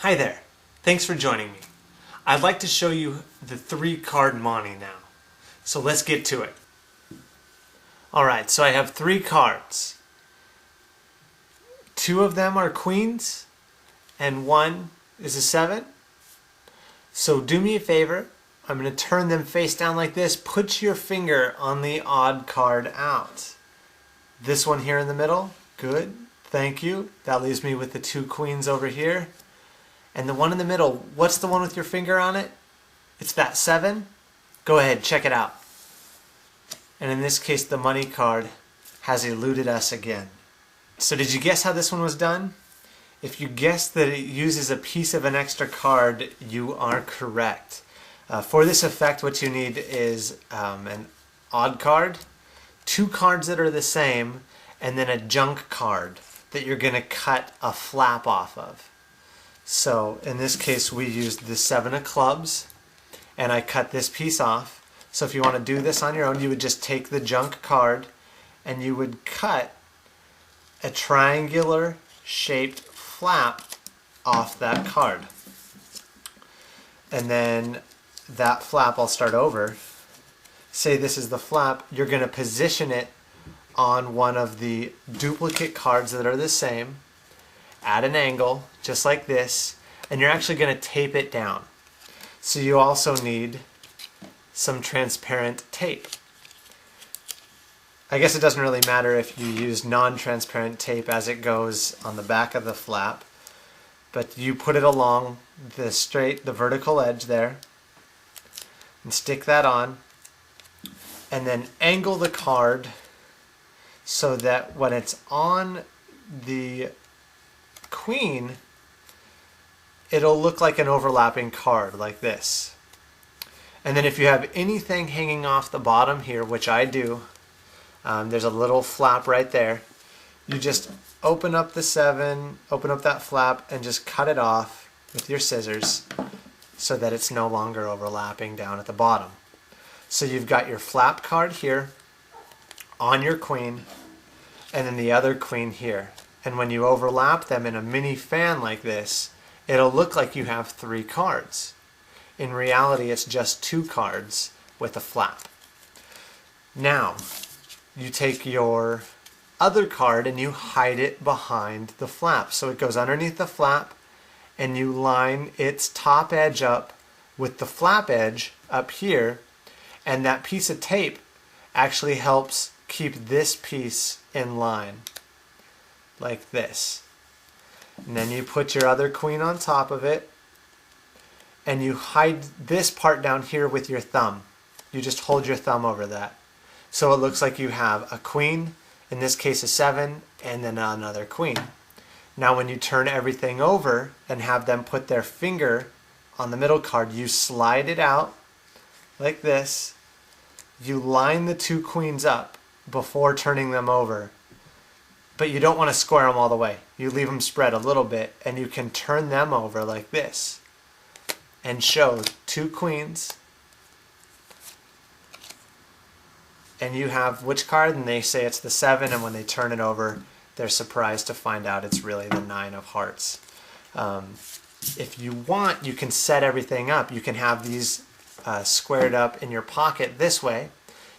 Hi there, thanks for joining me. I'd like to show you the 3-card Monte now. So let's get to it. Alright, so I have 3 cards. 2 of them are queens and 1 is a 7. So do me a favor, I'm going to turn them face down like this. Put your finger on the odd card out. This one here in the middle, good, thank you. That leaves me with the 2 queens over here. And the one in the middle, what's the one with your finger on it? It's that 7. Go ahead, check it out. And in this case, the money card has eluded us again. So did you guess how this one was done? If you guessed that it uses a piece of an extra card, you are correct. For this effect, what you need is an odd card, 2 cards that are the same, and then a junk card that you're going to cut a flap off of. So in this case we used the 7 of clubs and I cut this piece off. So if you want to do this on your own, you would just take the junk card and you would cut a triangular shaped flap off that card. And then that flap, I'll start over. Say this is the flap, you're going to position it on one of the duplicate cards that are the same at an angle, just like this, and you're actually going to tape it down. So you also need some transparent tape. I guess it doesn't really matter if you use non-transparent tape as it goes on the back of the flap, but you put it along the vertical edge there, and stick that on, and then angle the card so that when it's on the queen, it'll look like an overlapping card like this. And then if you have anything hanging off the bottom here, which I do, there's a little flap right there, you just open up the 7, open up that flap, and just cut it off with your scissors so that it's no longer overlapping down at the bottom. So you've got your flap card here on your queen, and then the other queen here. And when you overlap them in a mini fan like this, it'll look like you have 3 cards. In reality, it's just 2 cards with a flap. Now, you take your other card and you hide it behind the flap. So it goes underneath the flap and you line its top edge up with the flap edge up here, and that piece of tape actually helps keep this piece in line. Like this. And then you put your other queen on top of it and you hide this part down here with your thumb. You just hold your thumb over that. So it looks like you have a queen, in this case a 7, and then another queen. Now when you turn everything over and have them put their finger on the middle card, you slide it out like this. You line the 2 queens up before turning them over. But you don't want to square them all the way. You leave them spread a little bit and you can turn them over like this and show 2 queens. And you have which card? And they say it's the 7, and when they turn it over, they're surprised to find out it's really the 9 of hearts. If you want, you can set everything up. You can have these squared up in your pocket this way.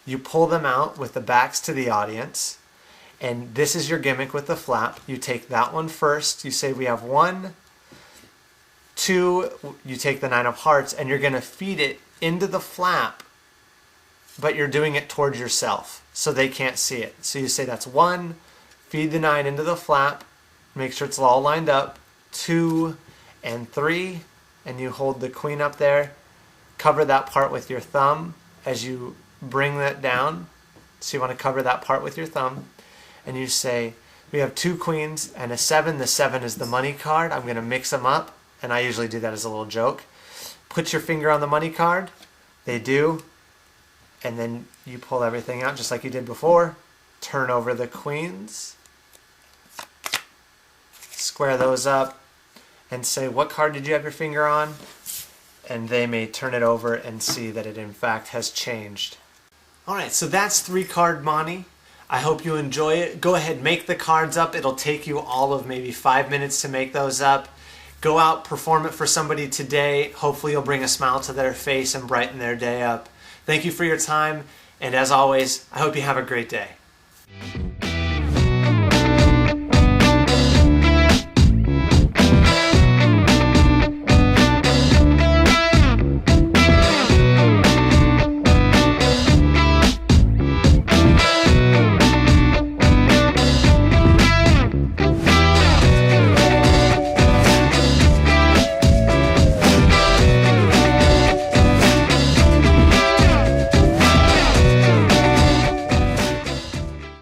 You pull them out with the backs to the audience. And this is your gimmick with the flap. You take that one first. You say we have 1, 2, you take the 9 of hearts, and you're going to feed it into the flap, but you're doing it towards yourself so they can't see it. So you say that's 1, feed the 9 into the flap, make sure it's all lined up, 2 and 3, and you hold the queen up there, cover that part with your thumb as you bring that down. So you want to cover that part with your thumb. And you say, we have 2 queens and a 7. The 7 is the money card. I'm going to mix them up, and I usually do that as a little joke. Put your finger on the money card. They do. And then you pull everything out just like you did before. Turn over the queens. Square those up and say, what card did you have your finger on? And they may turn it over and see that it in fact has changed. Alright, so that's 3-card Monte. I hope you enjoy it. Go ahead, make the cards up. It'll take you all of maybe 5 minutes to make those up. Go out, perform it for somebody today. Hopefully you'll bring a smile to their face and brighten their day up. Thank you for your time, and as always, I hope you have a great day.